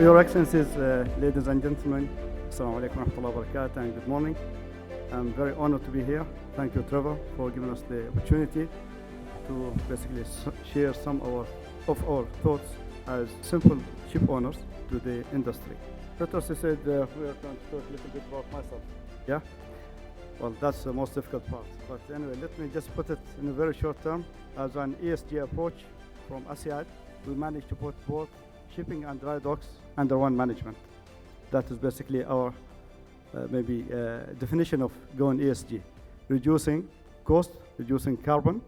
Your Excellencies, ladies and gentlemen, Assalamu alaikum wa rahmatullahi wa barakatuh, and good morning. I'm very honored to be here. Thank you, Trevor, for giving us the opportunity to basically share some of our thoughts as simple ship owners to the industry. First, I said we are going to talk a little bit about myself. Yeah? Well, that's the most difficult part. But anyway, let me just put it in a very short term. As an ESG approach from ASYAD, we managed to put both shipping and dry docks under one management. That is basically our definition of going ESG. Reducing cost, reducing carbon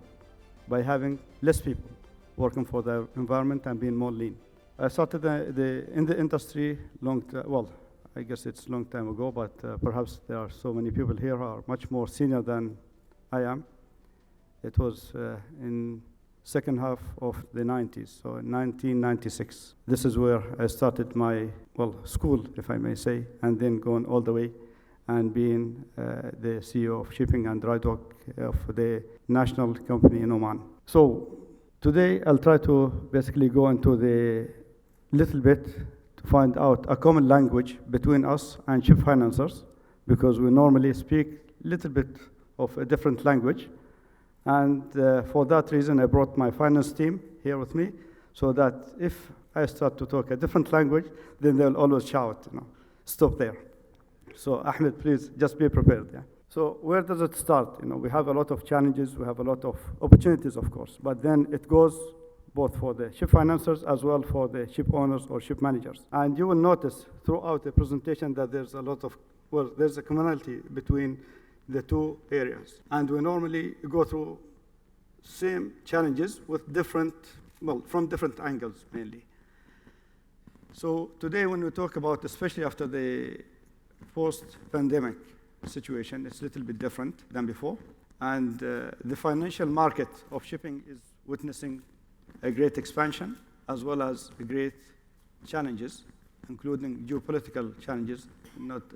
by having less people working for the environment and being more lean. I started in the industry I guess it's a long time ago, but perhaps there are so many people here who are much more senior than I am. It was in second half of the 90s, so in 1996. This is where I started my, school, if I may say, and then going all the way and being the CEO of shipping and dry dock of the national company in Oman. So today I'll try to basically go into the little bit to find out a common language between us and ship financiers, because we normally speak a little bit of a different language. And for that reason, I brought my finance team here with me, so that if I start to talk a different language, then they'll always shout, stop there. So Ahmed, please just be prepared. Yeah? So where does it start? We have a lot of challenges, we have a lot of opportunities, of course, but then it goes both for the ship financiers as well for the ship owners or ship managers. And you will notice throughout the presentation that there's a commonality between the two areas. And we normally go through same challenges with from different angles mainly. So today when we talk about, especially after the post-pandemic situation, it's a little bit different than before. And the financial market of shipping is witnessing a great expansion as well as great challenges, including geopolitical challenges.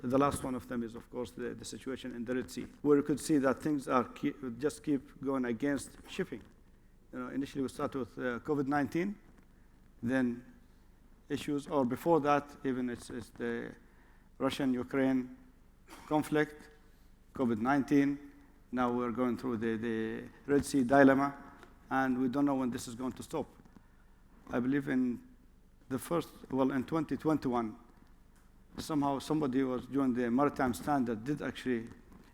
The last one of them is, of course, the situation in the Red Sea, where you could see that things just keep going against shipping. Initially we started with COVID-19, then issues, or before that, even it's the Russian-Ukraine conflict, COVID-19. Now we're going through the Red Sea dilemma, and we don't know when this is going to stop. I believe in 2021, somehow somebody was doing the Maritime standard did actually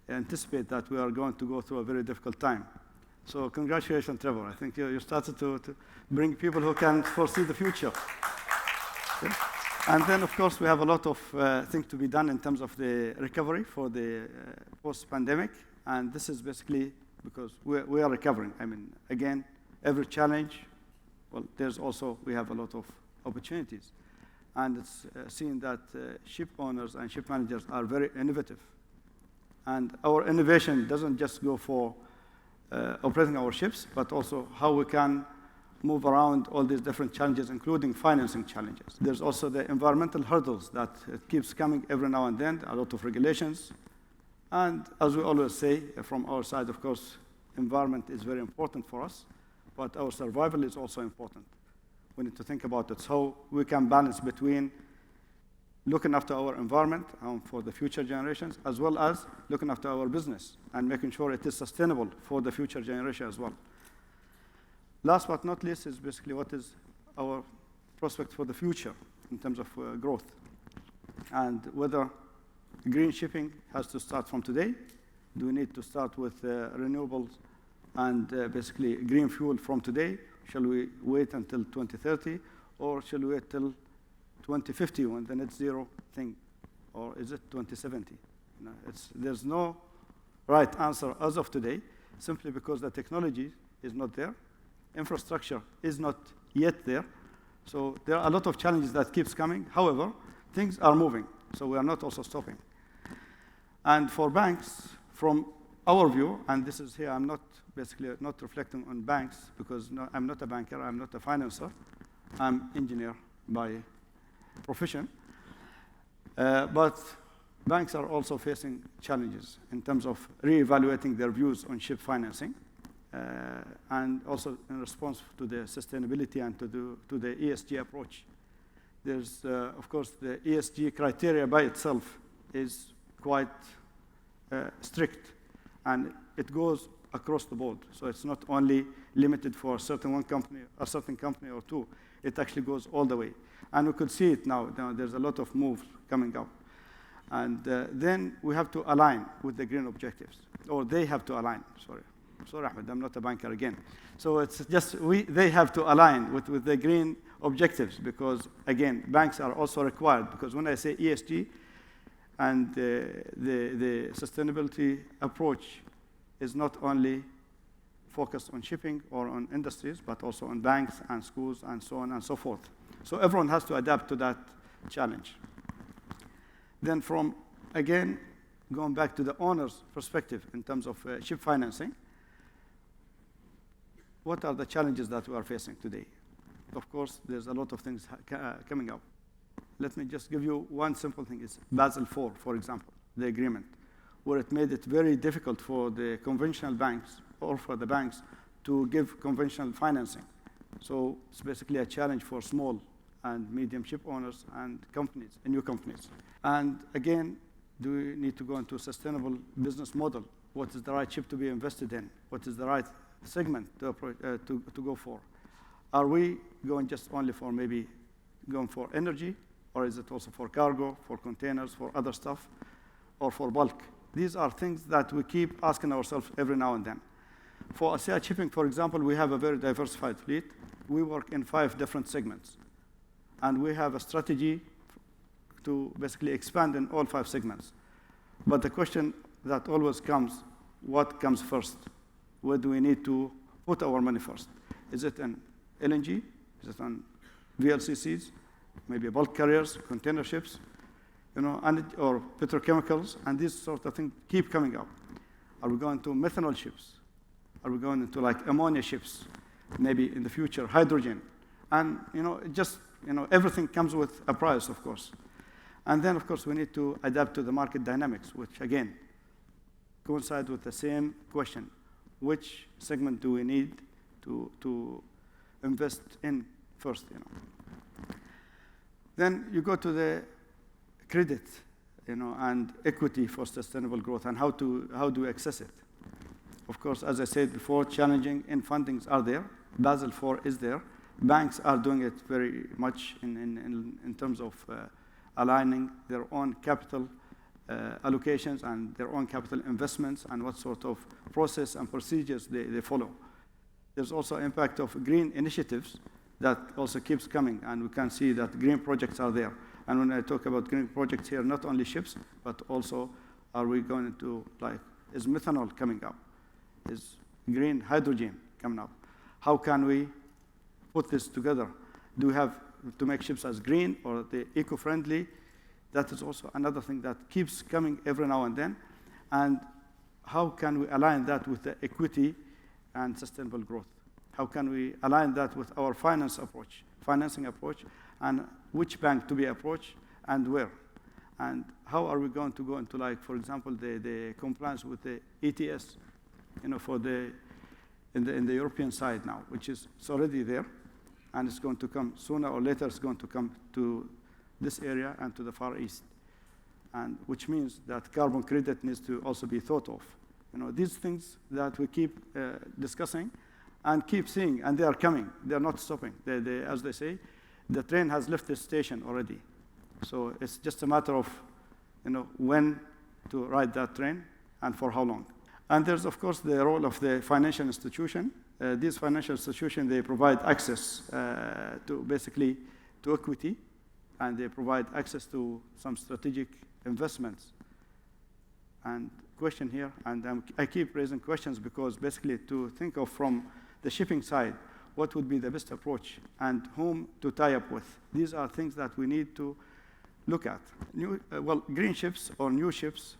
anticipate that we are going to go through a very difficult time. So congratulations, Trevor. I think you started to bring people who can foresee the future. Okay. And then, of course, we have a lot of things to be done in terms of the recovery for the post-pandemic. And this is basically because we are recovering. I mean, again, every challenge, we have a lot of opportunities. And it's seen that ship owners and ship managers are very innovative. And our innovation doesn't just go for operating our ships, but also how we can move around all these different challenges, including financing challenges. There's also the environmental hurdles that it keeps coming every now and then, a lot of regulations. And as we always say, from our side, of course, environment is very important for us, but our survival is also important. We need to think about it, so we can balance between looking after our environment for the future generations, as well as looking after our business and making sure it is sustainable for the future generation as well. Last but not least is basically what is our prospect for the future in terms of growth, and whether green shipping has to start from today. Do we need to start with renewables and basically green fuel from today? Shall we wait until 2030, or shall we wait till 2050 when the net zero thing, or is it 2070? There's no right answer as of today, simply because the technology is not there, infrastructure is not yet there. So there are a lot of challenges that keeps coming. However, things are moving, so we are not also stopping. And for banks, from our view, and this is here, I'm not reflecting on banks, because I'm not a banker, I'm not a financer, I'm engineer by profession. But banks are also facing challenges in terms of reevaluating their views on ship financing, and also in response to the sustainability and to the ESG approach. There's, of course, the ESG criteria by itself is quite strict, and it goes across the board. So it's not only limited for a certain company or two. It actually goes all the way. And we could see it now. There's a lot of moves coming up. And then we have to align with the green objectives, or they have to align. Sorry, Ahmed, I'm not a banker again. So it's just they have to align with the green objectives, because again, banks are also required, because when I say ESG and the sustainability approach is not only focused on shipping or on industries, but also on banks and schools and so on and so forth. So everyone has to adapt to that challenge. Then again, going back to the owner's perspective in terms of ship financing, what are the challenges that we are facing today? Of course, there's a lot of things coming up. Let me just give you one simple thing. It's Basel IV, for example, the agreement, where it made it very difficult for the conventional banks or for the banks to give conventional financing. So it's basically a challenge for small and medium ship owners and companies, and new companies. And again, do we need to go into a sustainable business model? What is the right ship to be invested in? What is the right segment to go for? Are we going just only for maybe going for energy, or is it also for cargo, for containers, for other stuff, or for bulk? These are things that we keep asking ourselves every now and then. For ASYAD Shipping, for example, we have a very diversified fleet. We work in 5 different segments. And we have a strategy to basically expand in all 5 segments. But the question that always comes, what comes first? Where do we need to put our money first? Is it in LNG? Is it on VLCCs? Maybe bulk carriers, container ships, or petrochemicals, and these sort of things keep coming up. Are we going to methanol ships? Are we going into like ammonia ships? Maybe in the future, hydrogen. And everything comes with a price, of course. And then, of course, we need to adapt to the market dynamics, which again coincide with the same question: which segment do we need to invest in first? Then you go to the credit, and equity for sustainable growth, and how do we access it? Of course, as I said before, challenging and fundings are there. Basel IV is there. Banks are doing it very much in terms of aligning their own capital allocations and their own capital investments and what sort of process and procedures they follow. There's also impact of green initiatives that also keeps coming, and we can see that green projects are there. And when I talk about green projects here, not only ships, but also are we going to, is methanol coming up? Is green hydrogen coming up? How can we put this together? Do we have to make ships as green or the eco-friendly? That is also another thing that keeps coming every now and then. And how can we align that with the equity and sustainable growth? How can we align that with our financing approach, and which bank to be approached and where? And how are we going to go into, for example, the compliance with the ETS, for in the European side now, which is already there, and it's going to come sooner or later. It's going to come to this area and to the Far East, and which means that carbon credit needs to also be thought of. These things that we keep discussing and keep seeing, and they are coming. They are not stopping. As they say, the train has left the station already. So it's just a matter of, when to ride that train and for how long. And there's, of course, the role of the financial institution. These financial institutions, they provide access to equity, and they provide access to some strategic investments. And question here, and I keep raising questions because basically to think of from the shipping side, what would be the best approach and whom to tie up with? These are things that we need to look at. Green ships or new ships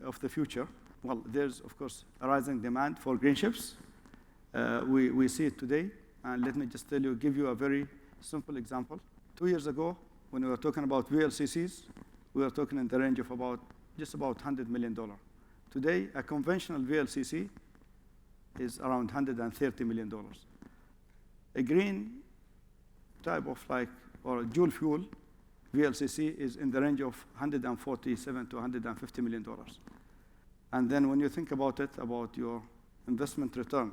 of the future. Well, there's, of course, a rising demand for green ships. We see it today. And let me just give you a very simple example. 2 years ago, when we were talking about VLCCs, we were talking in the range of just about $100 million. Today, a conventional VLCC is around $130 million. A green type of or a dual fuel VLCC is in the range of $147 to $150 million. And then when you think about it, about your investment return,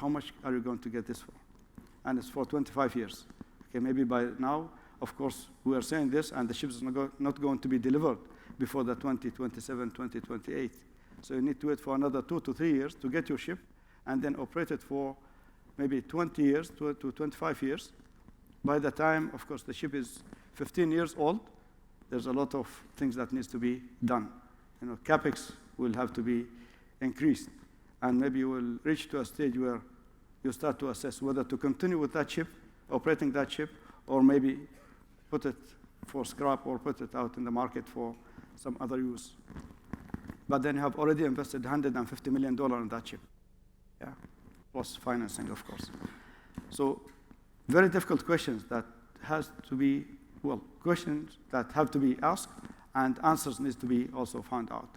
how much are you going to get this for? And it's for 25 years. Okay, maybe by now, of course, we are saying this, and the ship is not going to be delivered before the 2027, 2028. So you need to wait for another 2 to 3 years to get your ship, and then operate it for maybe 20 years to 25 years. By the time, of course, the ship is 15 years old, there's a lot of things that needs to be done. You know, CapEx will have to be increased, and maybe you will reach to a stage where you start to assess whether to continue with that ship, operating that ship, or maybe put it for scrap or put it out in the market for some other use. But then you have already invested $150 million in that ship, yeah, plus financing, of course. So very difficult questions that has to be, well, questions that have to be asked, and answers needs to be also found out.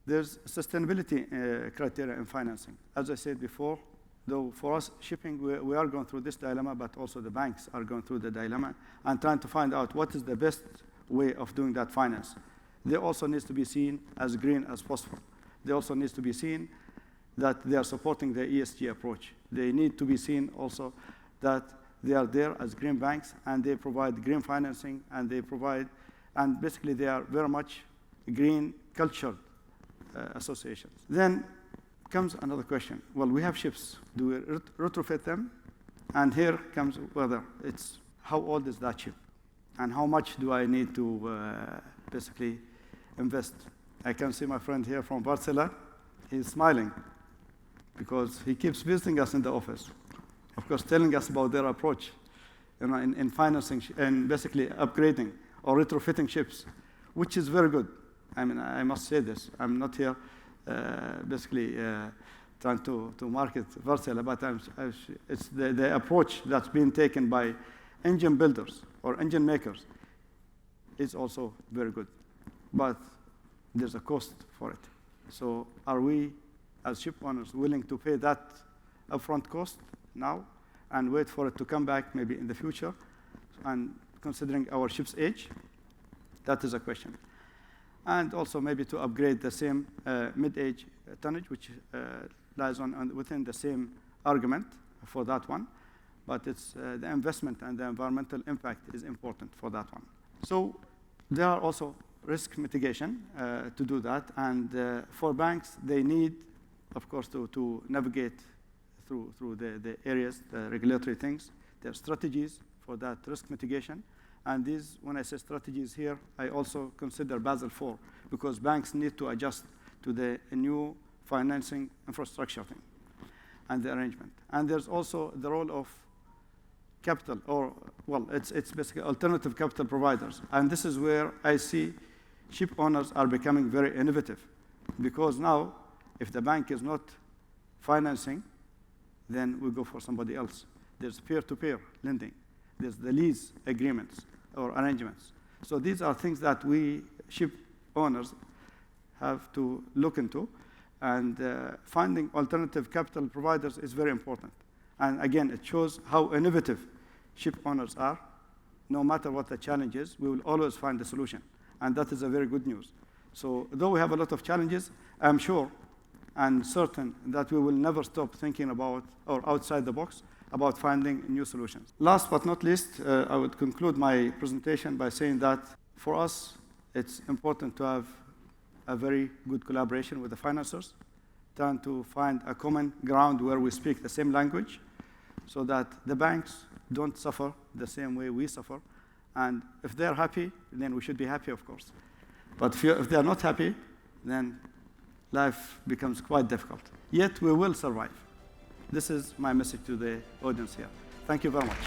There's sustainability criteria in financing. As I said before, though for us, shipping, we are going through this dilemma, but also the banks are going through the dilemma and trying to find out what is the best way of doing that finance. They also need to be seen as green as possible. They also need to be seen that they are supporting the ESG approach. They need to be seen also that they are there as green banks, and they provide green financing, and they provide, and basically they are very much green cultured associations. Then comes another question. Well, we have ships. Do we retrofit them? And here comes whether it's how old is that ship, and how much do I need to basically invest. I can see my friend here from Barcelona. He's smiling because he keeps visiting us in the office, of course, telling us about their approach, you know, in financing and basically upgrading or retrofitting ships, which is very good. I mean, I must say this. I'm not here basically trying to market Barcelona, but it's the approach that's been taken by engine builders or engine makers is also very good. But there's a cost for it. So are we, as ship owners, willing to pay that upfront cost now and wait for it to come back maybe in the future? And considering our ship's age, that is a question. And also maybe to upgrade the same mid-age tonnage, which lies within the same argument for that one. But it's the investment and the environmental impact is important for that one. So there are also risk mitigation to do that. And for banks, they need, of course, to navigate through the areas, the regulatory things. There are strategies for that risk mitigation. And these, when I say strategies here, I also consider Basel IV, because banks need to adjust to the new financing infrastructure thing and the arrangement. And there's also the role of capital, or, well, it's basically alternative capital providers. And this is where I see ship owners are becoming very innovative, because now, if the bank is not financing, then we go for somebody else. There's peer-to-peer lending. There's the lease agreements or arrangements. So these are things that we ship owners have to look into, and finding alternative capital providers is very important. And again, it shows how innovative ship owners are. No matter what the challenge is, we will always find a solution. And that is a very good news. So though we have a lot of challenges, I'm sure and certain that we will never stop thinking about, or outside the box, about finding new solutions. Last but not least, I would conclude my presentation by saying that for us, it's important to have a very good collaboration with the financiers, trying to find a common ground where we speak the same language, so that the banks don't suffer the same way we suffer. And if they're happy, then we should be happy, of course. But if they're not happy, then life becomes quite difficult. Yet we will survive. This is my message to the audience here. Thank you very much.